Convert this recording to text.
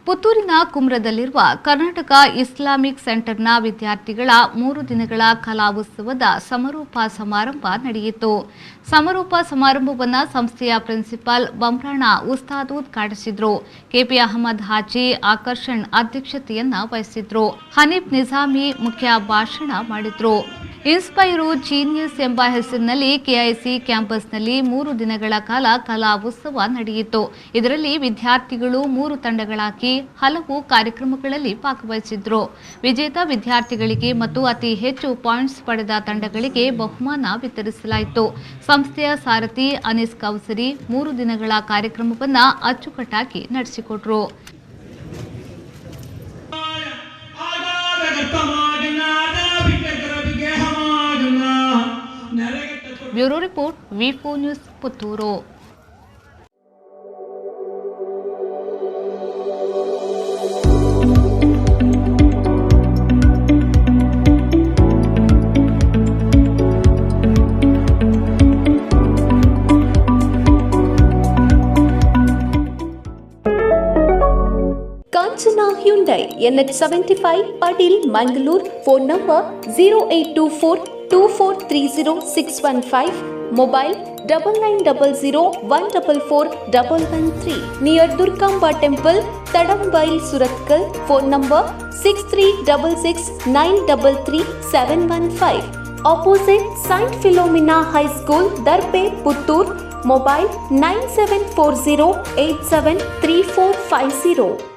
ಪುತ್ತೂರಿನ ಕುಮ್ರದಲ್ಲಿರುವ ಕರ್ನಾಟಕ ಇಸ್ಲಾಮಿಕ್ ಸೆಂಟರ್ನ ವಿದ್ಯಾರ್ಥಿಗಳ 3 ದಿನಗಳ ಕಲಾ ಉತ್ಸವದ ಸಮಾರೋಪ ಸಮಾರಂಭ ನಡೆಯಿತು. ಸಮಾರೋಪ ಸಮಾರಂಭವನ್ನು ಸಂಸ್ಥೆಯ ಪ್ರಿನ್ಸಿಪಾಲ್ ಬಮ್ರಾಣ ಉಸ್ತಾದ್ ಉದ್ಘಾಟಿಸಿದರು. ಕೆಪಿ ಅಹಮದ್ ಹಾಜಿ ಆಕರ್ಷಣ್ ಅಧ್ಯಕ್ಷತೆಯನ್ನ ವಹಿಸಿದ್ರು. ಹನೀಫ್ ನಿಜಾಮಿ ಮುಖ್ಯ ಭಾಷಣ ಮಾಡಿದ್ರು. ಇನ್ಸ್ಪೈರು ಜೀನಿಯಸ್ ಎಂಬ ಹೆಸರಿನಲ್ಲಿ ಕೆಐಸಿ ಕ್ಯಾಂಪಸ್ನಲ್ಲಿ 3 ದಿನಗಳ ಕಾಲ ಕಲಾ ಉತ್ಸವ ನಡೆಯಿತು. ಇದರಲ್ಲಿ ವಿದ್ಯಾರ್ಥಿಗಳು 3 ತಂಡಗಳಾಗಿ ಹಲವು ಕಾರ್ಯಕ್ರಮಗಳಲ್ಲಿ ಭಾಗವಹಿಸಿದ್ರು. ವಿಜೇತ ವಿದ್ಯಾರ್ಥಿಗಳಿಗೆ ಮತ್ತು ಅತಿ ಹೆಚ್ಚು ಪಾಯಿಂಟ್ಸ್ ಪಡೆದ ತಂಡಗಳಿಗೆ ಬಹುಮಾನ ವಿತರಿಸಲಾಯಿತು. ಸಂಸ್ಥೆಯ ಸಾರಥಿ ಅನೀಸ್ ಕೌಸರಿ 3 ದಿನಗಳ ಕಾರ್ಯಕ್ರಮವನ್ನು ಅಚ್ಚುಕಟ್ಟಾಗಿ ನಡೆಸಿಕೊಟ್ರು. ಬ್ಯೂರೋ ರಿಪೋರ್ಟ್ ವಿ4 news Puttur. Kanchana Hyundai NH75 Padil Mangalore. Phone number 08242430 Mobile 9900144113. Near Durgamba Temple, Tadambail, Surathkal. Phone number 6366933715. Opposite Saint Philomena High School, Darpe, Puttur. Mobile 9740873450.